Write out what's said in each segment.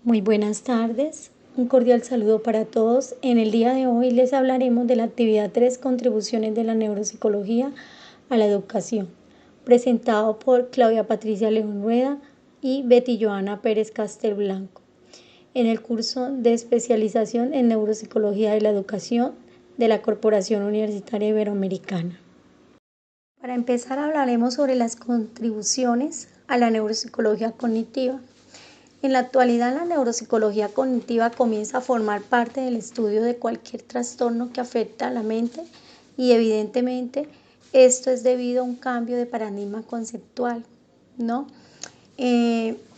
Muy buenas tardes, un cordial saludo para todos. En el día de hoy les hablaremos de la actividad 3, contribuciones de la neuropsicología a la educación, presentado por Claudia Patricia León Rueda y Betty Joana Pérez Castelblanco, en el curso de especialización en neuropsicología de la educación de la Corporación Universitaria Iberoamericana. Para empezar hablaremos sobre las contribuciones a la neuropsicología cognitiva. En la actualidad, la neuropsicología cognitiva comienza a formar parte del estudio de cualquier trastorno que afecta a la mente y evidentemente esto es debido a un cambio de paradigma conceptual, ¿no?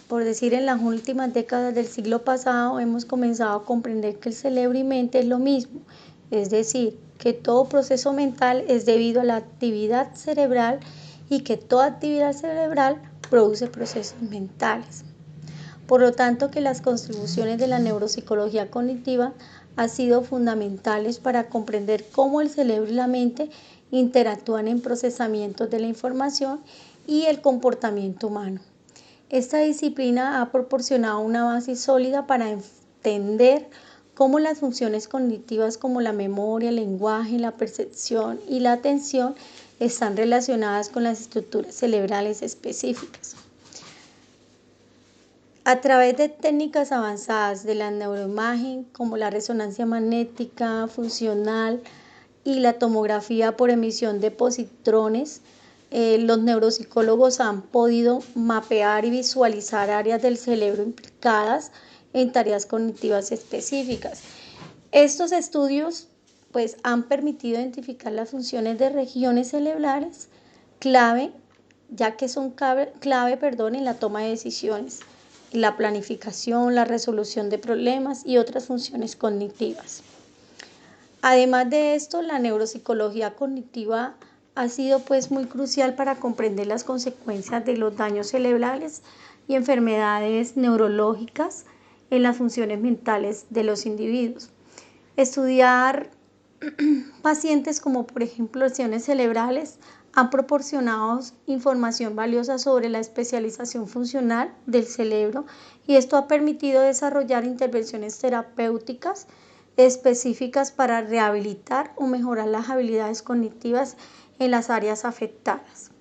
Por decir, en las últimas décadas del siglo pasado hemos comenzado a comprender que el cerebro y mente es lo mismo, es decir, que todo proceso mental es debido a la actividad cerebral y que toda actividad cerebral produce procesos mentales. Por lo tanto, que las contribuciones de la neuropsicología cognitiva han sido fundamentales para comprender cómo el cerebro y la mente interactúan en procesamientos de la información y el comportamiento humano. Esta disciplina ha proporcionado una base sólida para entender cómo las funciones cognitivas como la memoria, el lenguaje, la percepción y la atención están relacionadas con las estructuras cerebrales específicas. A través de técnicas avanzadas de la neuroimagen, como la resonancia magnética funcional y la tomografía por emisión de positrones, los neuropsicólogos han podido mapear y visualizar áreas del cerebro implicadas en tareas cognitivas específicas. Estos estudios han permitido identificar las funciones de regiones cerebrales clave, ya que son clave en la toma de decisiones, la planificación, la resolución de problemas y otras funciones cognitivas. Además de esto, la neuropsicología cognitiva ha sido muy crucial para comprender las consecuencias de los daños cerebrales y enfermedades neurológicas en las funciones mentales de los individuos. Estudiar pacientes como por ejemplo lesiones cerebrales han proporcionado información valiosa sobre la especialización funcional del cerebro y esto ha permitido desarrollar intervenciones terapéuticas específicas para rehabilitar o mejorar las habilidades cognitivas en las áreas afectadas.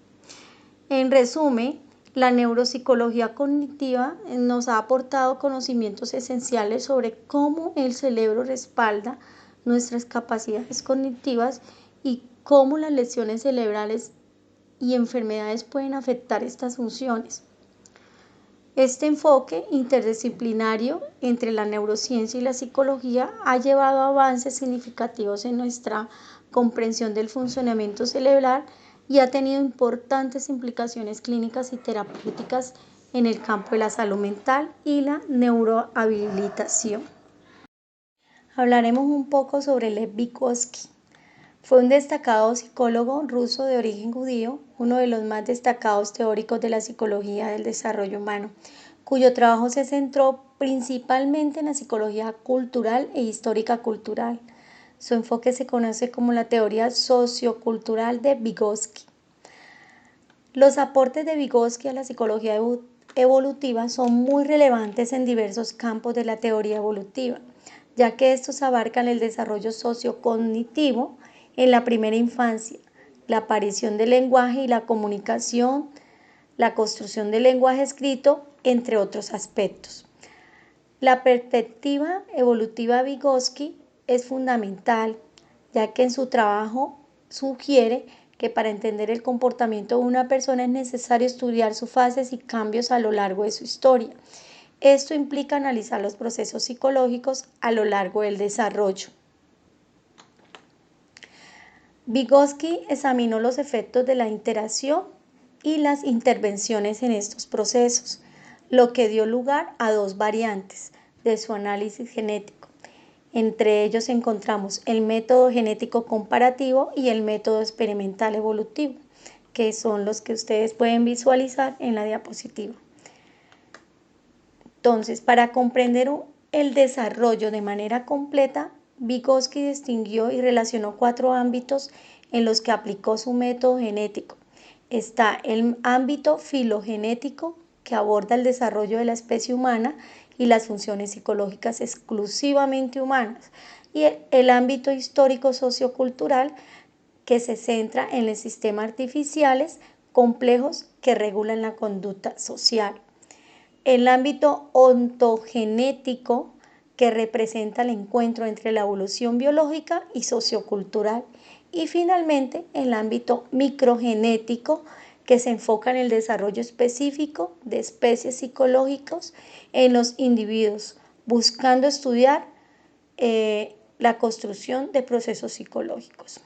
En resumen, la neuropsicología cognitiva nos ha aportado conocimientos esenciales sobre cómo el cerebro respalda nuestras capacidades cognitivas y cómo las lesiones cerebrales y enfermedades pueden afectar estas funciones. Este enfoque interdisciplinario entre la neurociencia y la psicología ha llevado a avances significativos en nuestra comprensión del funcionamiento cerebral y ha tenido importantes implicaciones clínicas y terapéuticas en el campo de la salud mental y la neurohabilitación. Hablaremos un poco sobre Lev Vygotsky. Fue un destacado psicólogo ruso de origen judío, uno de los más destacados teóricos de la psicología del desarrollo humano, cuyo trabajo se centró principalmente en la psicología cultural e histórica cultural. Su enfoque se conoce como la teoría sociocultural de Vygotsky. Los aportes de Vygotsky a la psicología evolutiva son muy relevantes en diversos campos de la teoría evolutiva, ya que estos abarcan el desarrollo sociocognitivo en la primera infancia, la aparición del lenguaje y la comunicación, la construcción del lenguaje escrito, entre otros aspectos. La perspectiva evolutiva de Vygotsky es fundamental, ya que en su trabajo sugiere que para entender el comportamiento de una persona es necesario estudiar sus fases y cambios a lo largo de su historia. Esto implica analizar los procesos psicológicos a lo largo del desarrollo. Vygotsky examinó los efectos de la interacción y las intervenciones en estos procesos, lo que dio lugar a dos variantes de su análisis genético. Entre ellos encontramos el método genético comparativo y el método experimental evolutivo, que son los que ustedes pueden visualizar en la diapositiva. Entonces, para comprender el desarrollo de manera completa, Vygotsky distinguió y relacionó 4 ámbitos en los que aplicó su método genético. Está el ámbito filogenético, que aborda el desarrollo de la especie humana y las funciones psicológicas exclusivamente humanas, y el ámbito histórico sociocultural, que se centra en los sistemas artificiales complejos que regulan la conducta social. El ámbito ontogenético, que representa el encuentro entre la evolución biológica y sociocultural. Y finalmente, el ámbito microgenético, que se enfoca en el desarrollo específico de especies psicológicas en los individuos, buscando estudiar la construcción de procesos psicológicos.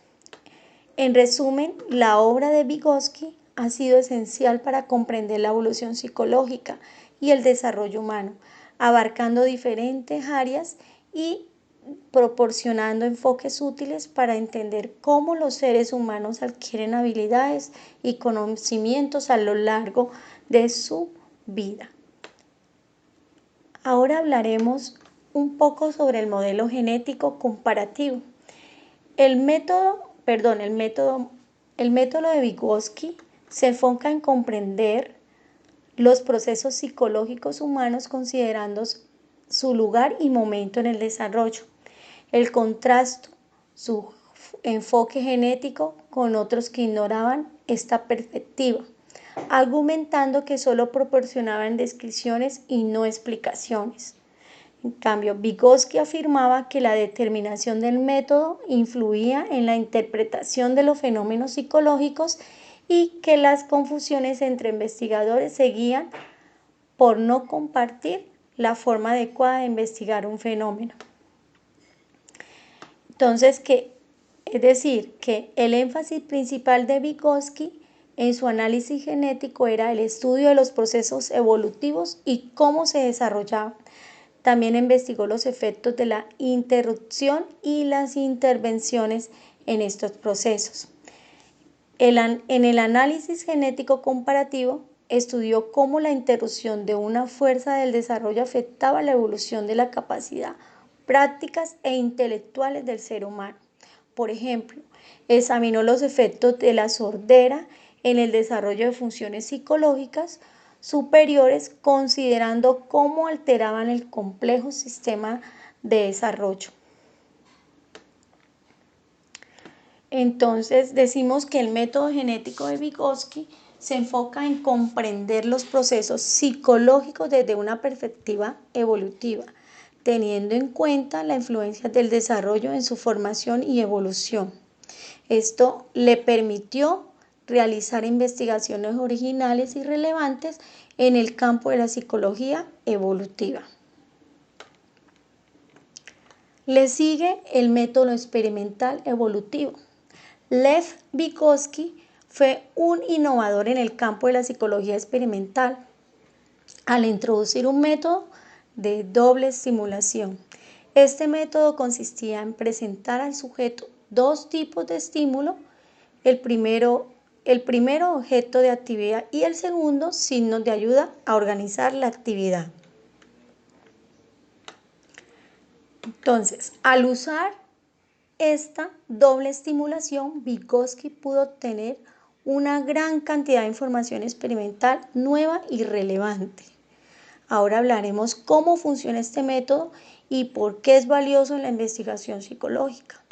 En resumen, la obra de Vygotsky ha sido esencial para comprender la evolución psicológica y el desarrollo humano, abarcando diferentes áreas y proporcionando enfoques útiles para entender cómo los seres humanos adquieren habilidades y conocimientos a lo largo de su vida. Ahora hablaremos un poco sobre el modelo genético comparativo. El método de Vygotsky se enfoca en comprender los procesos psicológicos humanos considerando su lugar y momento en el desarrollo. El contrasto su enfoque genético con otros que ignoraban esta perspectiva, argumentando que solo proporcionaban descripciones y no explicaciones. En cambio, Vygotsky afirmaba que la determinación del método influía en la interpretación de los fenómenos psicológicos y que las confusiones entre investigadores seguían por no compartir la forma adecuada de investigar un fenómeno. Entonces, que el énfasis principal de Vygotsky en su análisis genético era el estudio de los procesos evolutivos y cómo se desarrollaban. También investigó los efectos de la interrupción y las intervenciones en estos procesos. En el análisis genético comparativo, estudió cómo la interrupción de una fuerza del desarrollo afectaba la evolución de la capacidad prácticas e intelectuales del ser humano. Por ejemplo, examinó los efectos de la sordera en el desarrollo de funciones psicológicas superiores, considerando cómo alteraban el complejo sistema de desarrollo. Entonces, decimos que el método genético de Vygotsky se enfoca en comprender los procesos psicológicos desde una perspectiva evolutiva, teniendo en cuenta la influencia del desarrollo en su formación y evolución. Esto le permitió realizar investigaciones originales y relevantes en el campo de la psicología evolutiva. Le sigue el método experimental evolutivo. Lev Vygotsky fue un innovador en el campo de la psicología experimental al introducir un método de doble estimulación. Este método consistía en presentar al sujeto dos tipos de estímulo, el primero objeto de actividad y el segundo signos de ayuda a organizar la actividad. Entonces, al usar esta doble estimulación, Vygotsky pudo obtener una gran cantidad de información experimental nueva y relevante. Ahora hablaremos cómo funciona este método y por qué es valioso en la investigación psicológica.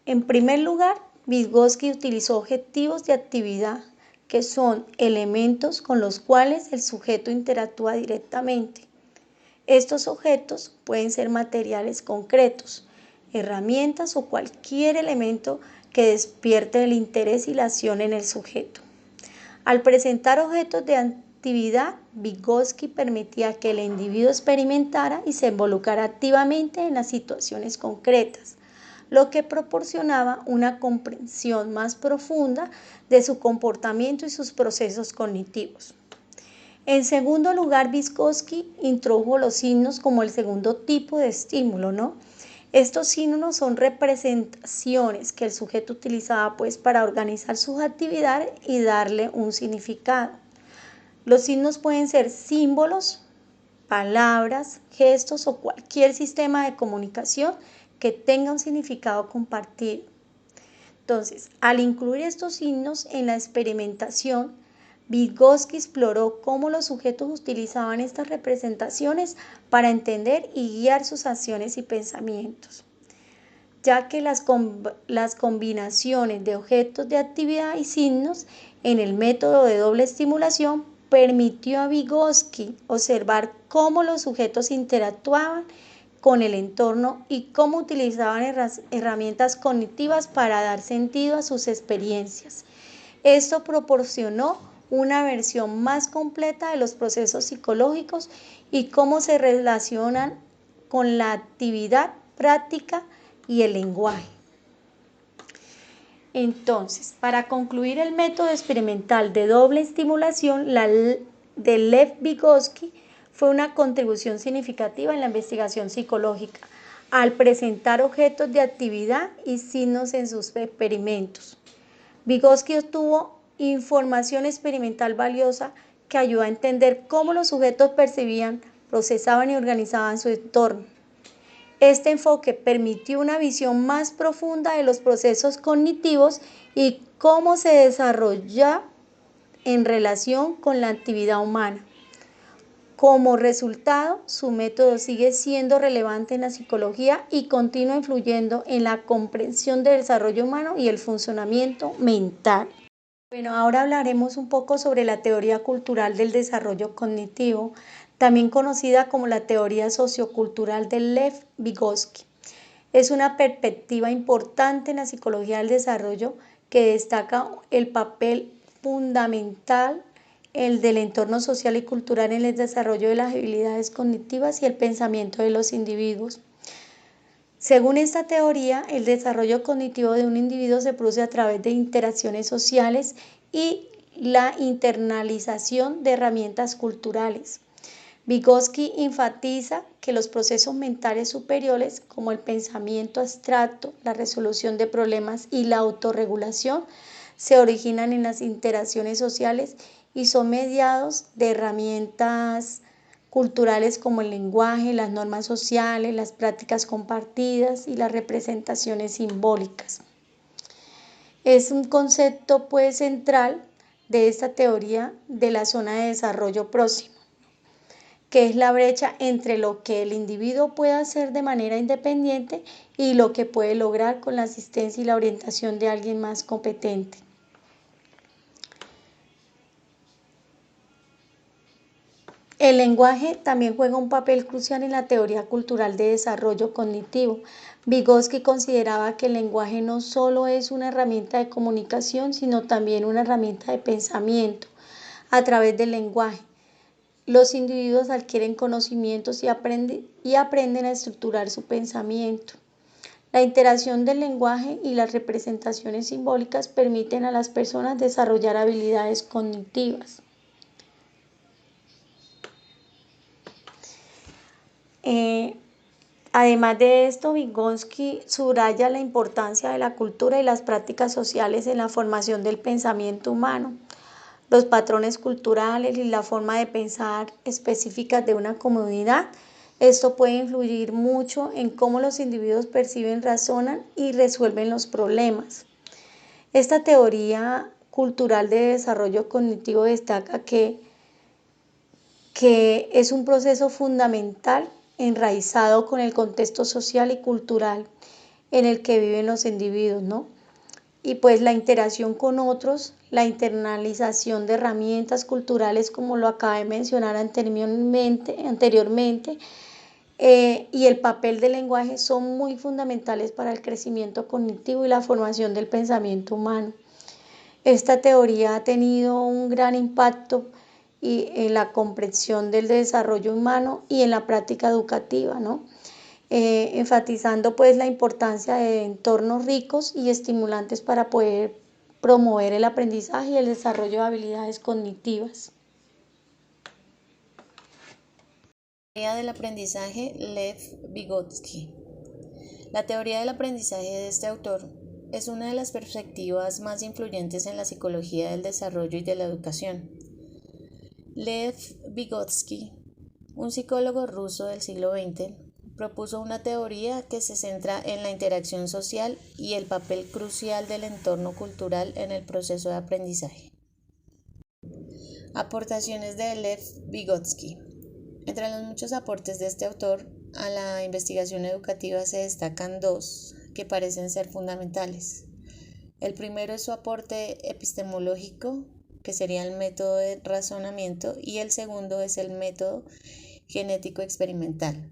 En primer lugar, Vygotsky utilizó objetivos de actividad, que son elementos con los cuales el sujeto interactúa directamente. Estos objetos pueden ser materiales concretos, herramientas o cualquier elemento que despierte el interés y la acción en el sujeto. Al presentar objetos de actividad, Vygotsky permitía que el individuo experimentara y se involucrara activamente en las situaciones concretas, lo que proporcionaba una comprensión más profunda de su comportamiento y sus procesos cognitivos. En segundo lugar, Vygotsky introdujo los signos como el segundo tipo de estímulo, ¿no? Estos signos son representaciones que el sujeto utilizaba para organizar sus actividades y darle un significado. Los signos pueden ser símbolos, palabras, gestos o cualquier sistema de comunicación que tenga un significado compartido. Entonces, al incluir estos signos en la experimentación, Vygotsky exploró cómo los sujetos utilizaban estas representaciones para entender y guiar sus acciones y pensamientos, ya que las combinaciones de objetos de actividad y signos en el método de doble estimulación permitió a Vygotsky observar cómo los sujetos interactuaban con el entorno y cómo utilizaban herramientas cognitivas para dar sentido a sus experiencias. Esto proporcionó una versión más completa de los procesos psicológicos y cómo se relacionan con la actividad práctica y el lenguaje. Entonces, para concluir el método experimental de doble estimulación de Lev Vygotsky fue una contribución significativa en la investigación psicológica al presentar objetos de actividad y signos en sus experimentos. Vygotsky obtuvo información experimental valiosa que ayudó a entender cómo los sujetos percibían, procesaban y organizaban su entorno. Este enfoque permitió una visión más profunda de los procesos cognitivos y cómo se desarrolla en relación con la actividad humana. Como resultado, su método sigue siendo relevante en la psicología y continúa influyendo en la comprensión del desarrollo humano y el funcionamiento mental. Bueno, ahora hablaremos un poco sobre la teoría cultural del desarrollo cognitivo, también conocida como la teoría sociocultural de Lev Vygotsky. Es una perspectiva importante en la psicología del desarrollo que destaca el papel fundamental del entorno social y cultural en el desarrollo de las habilidades cognitivas y el pensamiento de los individuos. Según esta teoría, el desarrollo cognitivo de un individuo se produce a través de interacciones sociales y la internalización de herramientas culturales. Vygotsky enfatiza que los procesos mentales superiores, como el pensamiento abstracto, la resolución de problemas y la autorregulación, se originan en las interacciones sociales y son mediados de herramientas culturales como el lenguaje, las normas sociales, las prácticas compartidas y las representaciones simbólicas. Es un concepto central de esta teoría de la zona de desarrollo próximo, que es la brecha entre lo que el individuo puede hacer de manera independiente y lo que puede lograr con la asistencia y la orientación de alguien más competente. El lenguaje también juega un papel crucial en la teoría cultural de desarrollo cognitivo. Vygotsky consideraba que el lenguaje no solo es una herramienta de comunicación, sino también una herramienta de pensamiento. A través del lenguaje, los individuos adquieren conocimientos y aprenden a estructurar su pensamiento. La interacción del lenguaje y las representaciones simbólicas permiten a las personas desarrollar habilidades cognitivas. Además de esto, Vygotsky subraya la importancia de la cultura y las prácticas sociales en la formación del pensamiento humano. Los patrones culturales y la forma de pensar específicas de una comunidad, esto puede influir mucho en cómo los individuos perciben, razonan y resuelven los problemas. Esta teoría cultural de desarrollo cognitivo destaca que es un proceso fundamental enraizado con el contexto social y cultural en el que viven los individuos, ¿no? Y pues la interacción con otros, la internalización de herramientas culturales, como lo acabé de mencionar anteriormente, y el papel del lenguaje son muy fundamentales para el crecimiento cognitivo y la formación del pensamiento humano. Esta teoría ha tenido un gran impacto en la comprensión del desarrollo humano y en la práctica educativa, ¿no? Enfatizando pues la importancia de entornos ricos y estimulantes para poder promover el aprendizaje y el desarrollo de habilidades cognitivas. Teoría del aprendizaje Lev Vygotsky. La teoría del aprendizaje de este autor es una de las perspectivas más influyentes en la psicología del desarrollo y de la educación. Lev Vygotsky, un psicólogo ruso del siglo XX, propuso una teoría que se centra en la interacción social y el papel crucial del entorno cultural en el proceso de aprendizaje. Aportaciones de Lev Vygotsky. Entre los muchos aportes de este autor a la investigación educativa se destacan dos que parecen ser fundamentales. El primero es su aporte epistemológico, que sería el método de razonamiento, y el segundo es el método genético experimental.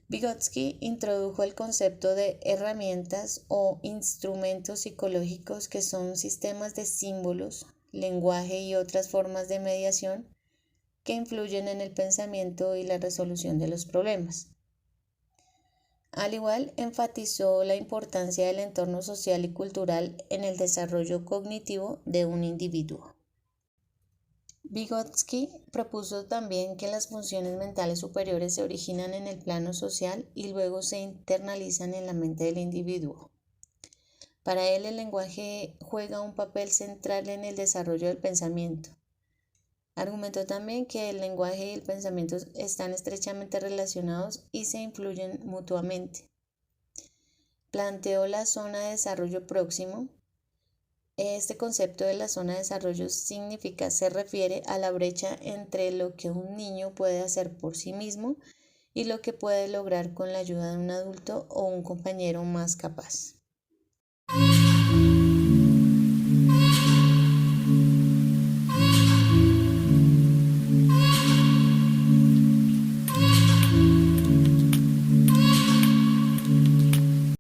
Vygotsky introdujo el concepto de herramientas o instrumentos psicológicos, que son sistemas de símbolos, lenguaje y otras formas de mediación que influyen en el pensamiento y la resolución de los problemas. Al igual, enfatizó la importancia del entorno social y cultural en el desarrollo cognitivo de un individuo. Vygotsky propuso también que las funciones mentales superiores se originan en el plano social y luego se internalizan en la mente del individuo. Para él, el lenguaje juega un papel central en el desarrollo del pensamiento. Argumentó también que el lenguaje y el pensamiento están estrechamente relacionados y se influyen mutuamente. Planteó la zona de desarrollo próximo. Este concepto de la zona de desarrollo se refiere a la brecha entre lo que un niño puede hacer por sí mismo y lo que puede lograr con la ayuda de un adulto o un compañero más capaz.